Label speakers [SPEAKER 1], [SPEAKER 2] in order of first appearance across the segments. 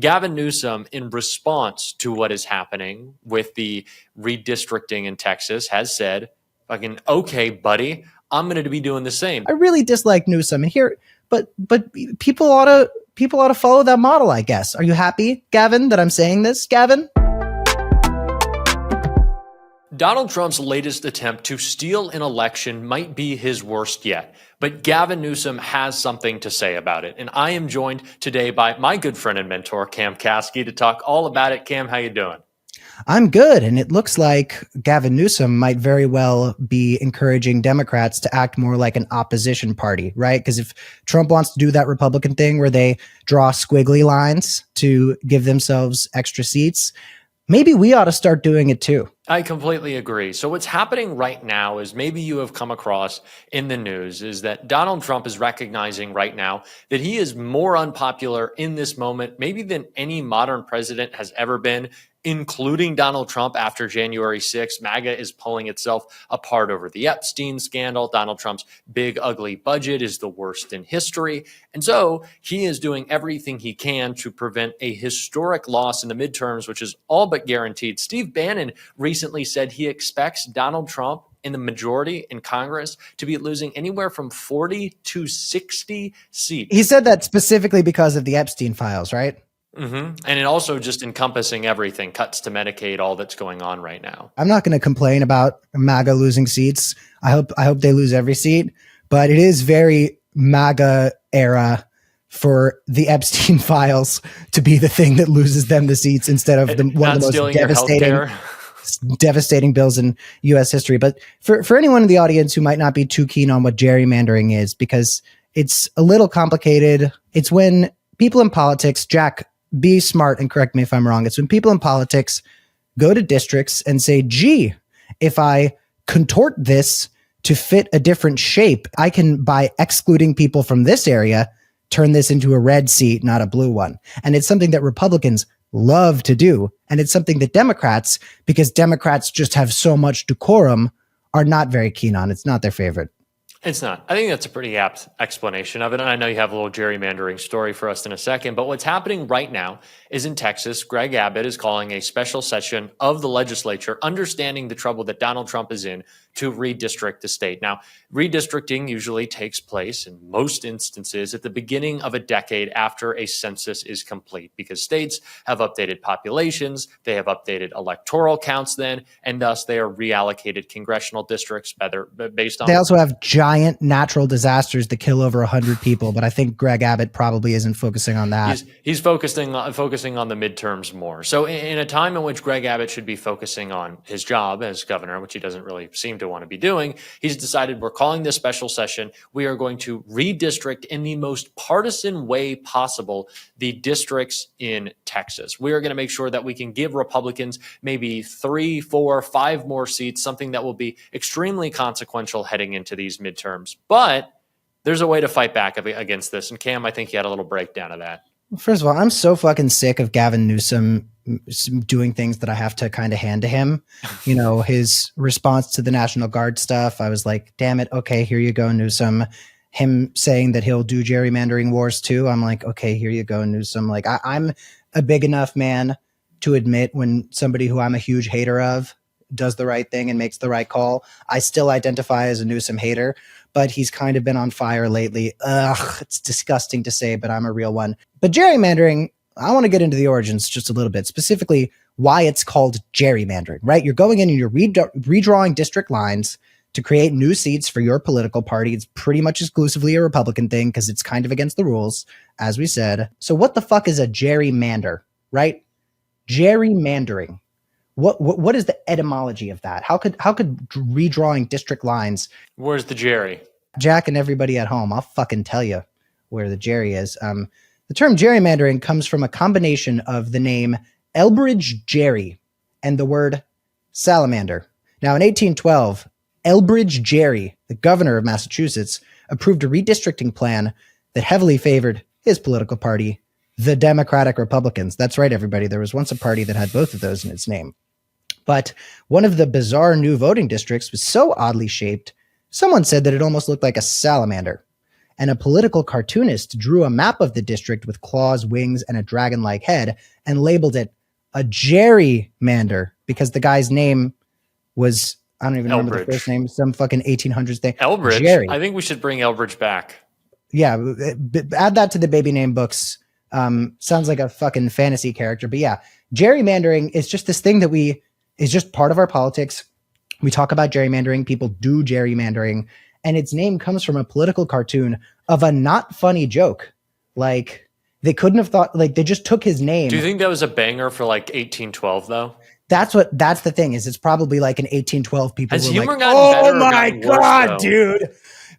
[SPEAKER 1] Gavin Newsom, in response to what is happening with the redistricting in Texas, has said, fucking, okay, buddy, I'm going to be doing the same.
[SPEAKER 2] I really dislike Newsom here, but people ought to follow that model, I guess. Are you happy, Gavin, that I'm saying this, Gavin?
[SPEAKER 1] Donald Trump's latest attempt to steal an election might be his worst yet, but Gavin Newsom has something to say about it. And I am joined today by my good friend and mentor, Cam Kasky, to talk all about it. Cam, how you doing?
[SPEAKER 2] I'm good. And it looks like Gavin Newsom might very well be encouraging Democrats to act more like an opposition party, right? Because if Trump wants to do that Republican thing where they draw squiggly lines to give themselves extra seats, maybe we ought to start doing it too.
[SPEAKER 1] I completely agree. So what's happening right now is, maybe you have come across in the news, is that Donald Trump is recognizing right now that he is more unpopular in this moment, maybe than any modern president has ever been, including Donald Trump after January 6th. MAGA is pulling itself apart over the Epstein scandal. Donald Trump's big, ugly budget is the worst in history. And so he is doing everything he can to prevent a historic loss in the midterms, which is all but guaranteed. Steve Bannon recently said he expects Donald Trump in the majority in Congress to be losing anywhere from 40 to 60 seats.
[SPEAKER 2] He said that specifically because of the Epstein files, right?
[SPEAKER 1] Mm-hmm. And it also just encompassing everything, cuts to Medicaid, all that's going on right now.
[SPEAKER 2] I'm not going to complain about MAGA losing seats. I hope they lose every seat, but it is very MAGA era for the Epstein files to be the thing that loses them the seats instead of one of the most devastating bills in U.S. history. But for anyone in the audience who might not be too keen on what gerrymandering is, because it's a little complicated, it's when people in politics, Jack, be smart and correct me if I'm wrong. It's when people in politics go to districts and say, gee, if I contort this to fit a different shape, I can, by excluding people from this area, turn this into a red seat, not a blue one. And it's something that Republicans love to do. And it's something that Democrats, because Democrats just have so much decorum, are not very keen on. It's not their favorite.
[SPEAKER 1] It's not. I think that's a pretty apt explanation of it. And I know you have a little gerrymandering story for us in a second, but what's happening right now is in Texas, Greg Abbott is calling a special session of the legislature, understanding the trouble that Donald Trump is in, to redistrict the state. Now, redistricting usually takes place in most instances at the beginning of a decade after a census is complete, because states have updated populations, they have updated electoral counts then, and thus they are reallocated congressional districts based on...
[SPEAKER 2] They also have giant natural disasters that kill over 100 people, but I think Greg Abbott probably isn't focusing on that.
[SPEAKER 1] He's focusing on the midterms more. So in a time in which Greg Abbott should be focusing on his job as governor, which he doesn't really seem to want to be doing, he's decided, we're calling this special session. We are going to redistrict in the most partisan way possible the districts in Texas. We are going to make sure that we can give Republicans maybe 3, 4, 5 more seats, something that will be extremely consequential heading into these midterms. But there's a way to fight back against this. And Cam, I think you had a little breakdown of that.
[SPEAKER 2] First of all, I'm so fucking sick of Gavin Newsom doing things that I have to kind of hand to him. You know, his response to the National Guard stuff, I was like, damn it. Okay, here you go, Newsom. Him saying that he'll do gerrymandering wars too. I'm like, okay, here you go, Newsom. Like, I'm a big enough man to admit when somebody who I'm a huge hater of does the right thing and makes the right call. I still identify as a Newsom hater, but he's kind of been on fire lately. Ugh, it's disgusting to say, but I'm a real one. But gerrymandering, I want to get into the origins just a little bit, specifically why it's called gerrymandering, right? You're going in and you're redrawing district lines to create new seats for your political party. It's pretty much exclusively a Republican thing because it's kind of against the rules, as we said. So what the fuck is a gerrymander, right? Gerrymandering. What is the etymology of that? How could redrawing district lines?
[SPEAKER 1] Where's the Jerry?
[SPEAKER 2] Jack and everybody at home, I'll fucking tell you where the Jerry is. The term gerrymandering comes from a combination of the name Elbridge Gerry and the word salamander. Now, in 1812, Elbridge Gerry, the governor of Massachusetts, approved a redistricting plan that heavily favored his political party, the Democratic Republicans. That's right, everybody. There was once a party that had both of those in its name. But one of the bizarre new voting districts was so oddly shaped, someone said that it almost looked like a salamander. and a political cartoonist drew a map of the district with claws, wings, and a dragon-like head and labeled it a gerrymander because the guy's name was, I don't even remember the first name, some fucking 1800s thing.
[SPEAKER 1] Elbridge.
[SPEAKER 2] Jerry.
[SPEAKER 1] I think we should bring Elbridge back.
[SPEAKER 2] Yeah, add that to the baby name books. Sounds like a fucking fantasy character. But yeah, gerrymandering is just this thing that is just part of our politics. We talk about gerrymandering. People do gerrymandering. And its name comes from a political cartoon of a not funny joke. Like, they couldn't have thought, like, they just took his name.
[SPEAKER 1] Do you think that was a banger for like 1812 though?
[SPEAKER 2] That's the thing is, it's probably like in 1812 people
[SPEAKER 1] Has
[SPEAKER 2] were
[SPEAKER 1] humor
[SPEAKER 2] like,
[SPEAKER 1] gotten better or gotten worse,
[SPEAKER 2] God,
[SPEAKER 1] though?
[SPEAKER 2] dude.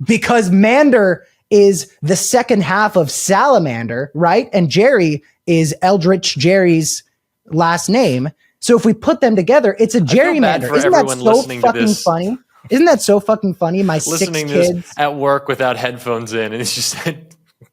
[SPEAKER 2] Because Mander is the second half of salamander, right? And Jerry is Eldritch Jerry's last name. So if we put them together, it's a gerrymander. Isn't that so fucking funny? Isn't that so fucking funny? My
[SPEAKER 1] listening
[SPEAKER 2] 6
[SPEAKER 1] to
[SPEAKER 2] kids
[SPEAKER 1] this at work without headphones in, and it's just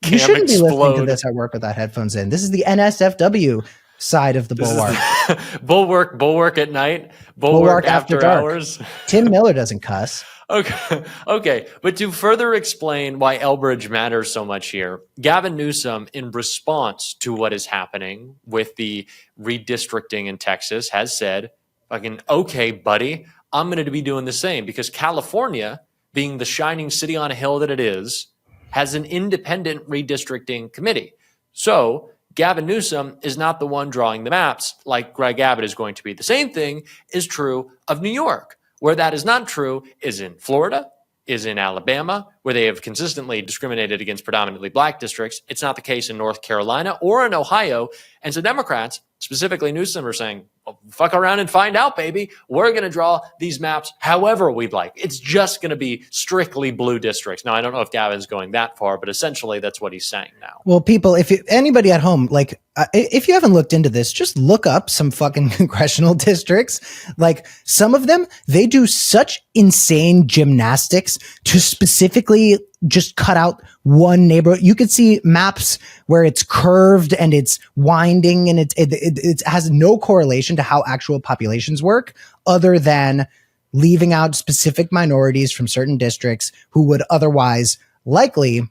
[SPEAKER 2] you shouldn't be listening to this at work without headphones in. This is the NSFW side of the bulwark.
[SPEAKER 1] Bulwark at night, bulwark after
[SPEAKER 2] dark.
[SPEAKER 1] hours.
[SPEAKER 2] Tim Miller doesn't cuss.
[SPEAKER 1] Okay. But to further explain why Elbridge matters so much here, Gavin Newsom, in response to what is happening with the redistricting in Texas, has said, fucking, okay, buddy, I'm going to be doing the same because California, being the shining city on a hill that it is, has an independent redistricting committee. So Gavin Newsom is not the one drawing the maps like Greg Abbott is going to be. The same thing is true of New York. Where that is not true is in Florida, is in Alabama, where they have consistently discriminated against predominantly black districts. It's not the case in North Carolina or in Ohio. And so Democrats, specifically Newsom, are saying, well, fuck around and find out, baby. We're going to draw these maps however we'd like. It's just going to be strictly blue districts. Now, I don't know if Gavin's going that far, but essentially that's what he's saying now.
[SPEAKER 2] Well, people, anybody at home, like, if you haven't looked into this, just look up some fucking congressional districts. Like, some of them, they do such insane gymnastics to specifically just cut out one neighborhood. You could see maps where it's curved and it's winding and it has no correlation to how actual populations work other than leaving out specific minorities from certain districts who would otherwise likely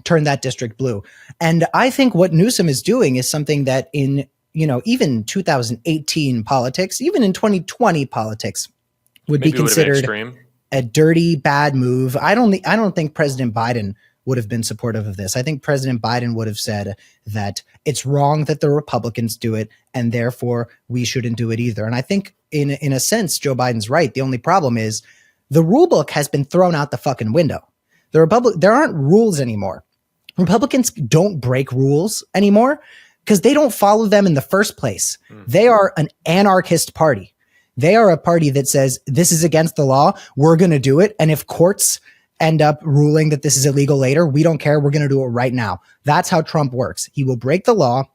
[SPEAKER 2] turn that district blue. And I think what Newsom is doing is something that in, even 2018 politics, even in 2020 politics would be considered a dirty, bad move. I don't think President Biden would have been supportive of this. I think President Biden would have said that it's wrong that the Republicans do it, and therefore we shouldn't do it either. And I think in a sense, Joe Biden's right. The only problem is the rule book has been thrown out the fucking window. There aren't rules anymore. Republicans don't break rules anymore because they don't follow them in the first place. They are an anarchist party. They are a party that says this is against the law. We're going to do it. And if courts end up ruling that this is illegal later, we don't care. We're going to do it right now. That's how Trump works. He will break the law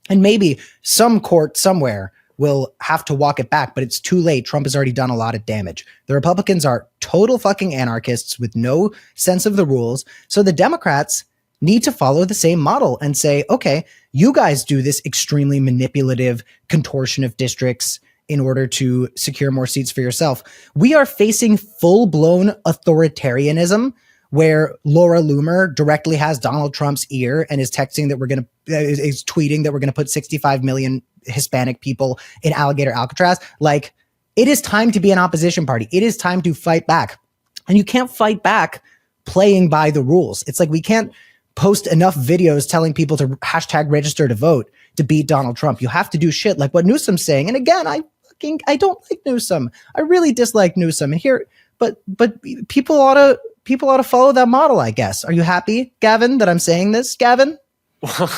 [SPEAKER 2] and maybe some court somewhere will have to walk it back, but it's too late. Trump has already done a lot of damage. The Republicans are total fucking anarchists with no sense of the rules. So the Democrats need to follow the same model and say, okay, you guys do this extremely manipulative contortion of districts in order to secure more seats for yourself. We are facing full-blown authoritarianism where Laura Loomer directly has Donald Trump's ear and is texting that is tweeting that we're going to put 65 million Hispanic people in alligator Alcatraz. Like, it is time to be an opposition party. It is time to fight back. And you can't fight back playing by the rules. It's like we can't post enough videos telling people to hashtag register to vote to beat Donald Trump. You have to do shit like what Newsom's saying. And again, I don't like Newsom. I really dislike Newsom. And but people ought to follow that model, I guess. Are you happy, Gavin, that I'm saying this, Gavin?
[SPEAKER 1] Well,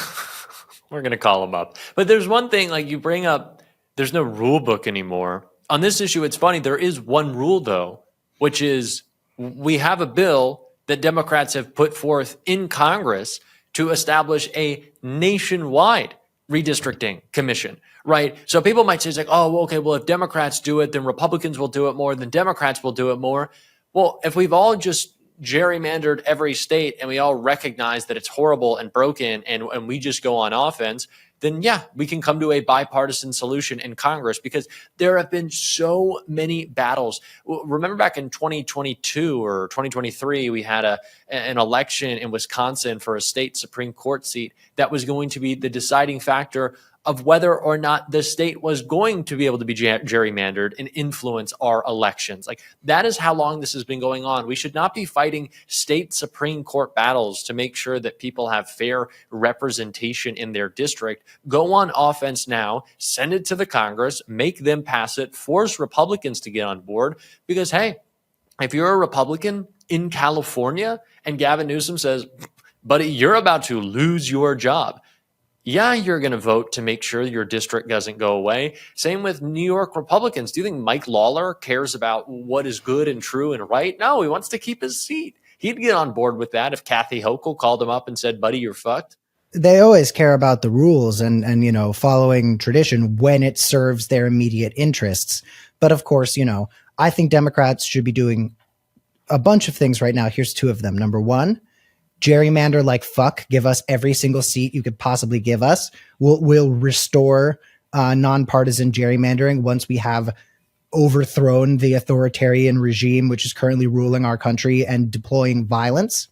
[SPEAKER 1] we're going to call him up. But there's one thing, like you bring up, there's no rule book anymore. On this issue, it's funny. There is one rule, though, which is we have a bill that Democrats have put forth in Congress to establish a nationwide redistricting commission, right? So people might say, it's like, oh, okay, well, if Democrats do it, then Republicans will do it more, then Democrats will do it more. Well, if we've all just gerrymandered every state and we all recognize that it's horrible and broken and we just go on offense, then yeah, we can come to a bipartisan solution in Congress, because there have been so many battles. Remember back in 2022 or 2023, we had an election in Wisconsin for a state Supreme Court seat that was going to be the deciding factor of whether or not the state was going to be able to be gerrymandered and influence our elections. Like, that is how long this has been going on. We should not be fighting state Supreme Court battles to make sure that people have fair representation in their district. Go on offense now, send it to the Congress, make them pass it, force Republicans to get on board, because, hey, if you're a Republican in California and Gavin Newsom says, buddy, you're about to lose your job, yeah, you're going to vote to make sure your district doesn't go away. Same with New York Republicans. Do you think Mike Lawler cares about what is good and true and right? No, he wants to keep his seat. He'd get on board with that if Kathy Hochul called him up and said, buddy, you're fucked.
[SPEAKER 2] They always care about the rules and you know, following tradition when it serves their immediate interests. But of course, you know, I think Democrats should be doing a bunch of things right now. Here's two of them. Number one, gerrymander like fuck. Give us every single seat you could possibly give us. We'll restore nonpartisan gerrymandering once we have overthrown the authoritarian regime which is currently ruling our country and deploying violence.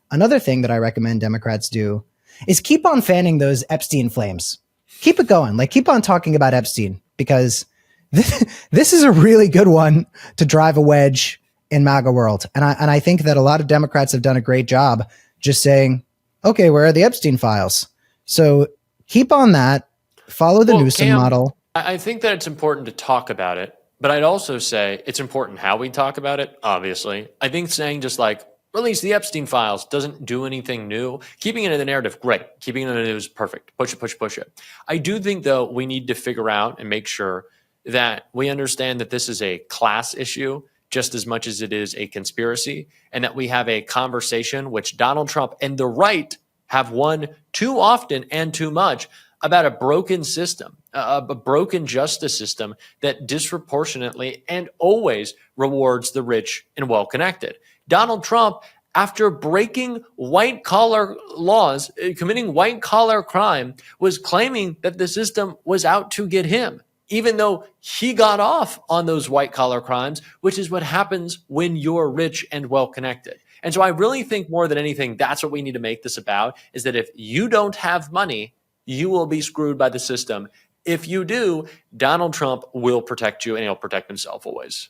[SPEAKER 2] Another thing that I recommend Democrats do is keep on fanning those Epstein flames. Keep it going. Like, keep on talking about Epstein, because this is a really good one to drive a wedge in MAGA world. And I think that a lot of Democrats have done a great job just saying, okay, where are the Epstein files? So keep on that. Follow the Newsom model.
[SPEAKER 1] I think that it's important to talk about it, but I'd also say it's important how we talk about it, obviously. I think saying just like, release the Epstein files doesn't do anything new. Keeping it in the narrative, great. Keeping it in the news, perfect. Push it. I do think, though, we need to figure out and make sure that we understand that this is a class issue just as much as it is a conspiracy, and that we have a conversation which Donald Trump and the right have won too often and too much about a broken system, a broken justice system that disproportionately and always rewards the rich and well-connected. Donald Trump, after breaking white-collar laws, committing white-collar crime, was claiming that the system was out to get him, even though he got off on those white-collar crimes, which is what happens when you're rich and well-connected. And so I really think more than anything, that's what we need to make this about, is that if you don't have money, you will be screwed by the system. If you do, Donald Trump will protect you, and he'll protect himself always.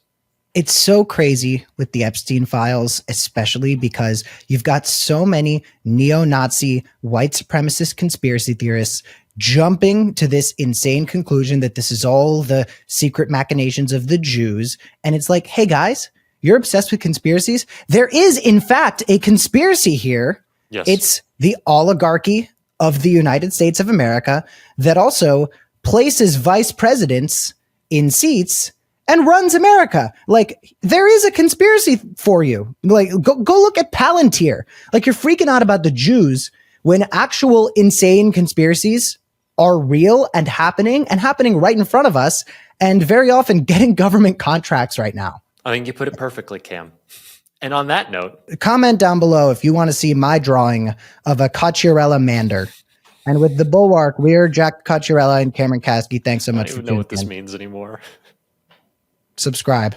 [SPEAKER 2] It's so crazy with the Epstein files, especially because you've got so many neo-Nazi white supremacist conspiracy theorists jumping to this insane conclusion that this is all the secret machinations of the Jews. And it's like, hey guys, you're obsessed with conspiracies. There is, in fact, a conspiracy here.
[SPEAKER 1] Yes.
[SPEAKER 2] It's the oligarchy of the United States of America that also places vice presidents in seats and runs America. Like, there is a conspiracy for you. Like, go look at Palantir. Like, you're freaking out about the Jews when actual insane conspiracies are real and happening right in front of us, and very often getting government contracts right now.
[SPEAKER 1] I think you put it perfectly, Cam. And on that note,
[SPEAKER 2] comment down below if you want to see my drawing of a Cocchiarella mander. And with the bulwark, we're Jack Cocchiarella and Cameron Kasky. Thanks so much for tuning in.
[SPEAKER 1] I don't even know what this means anymore.
[SPEAKER 2] Subscribe.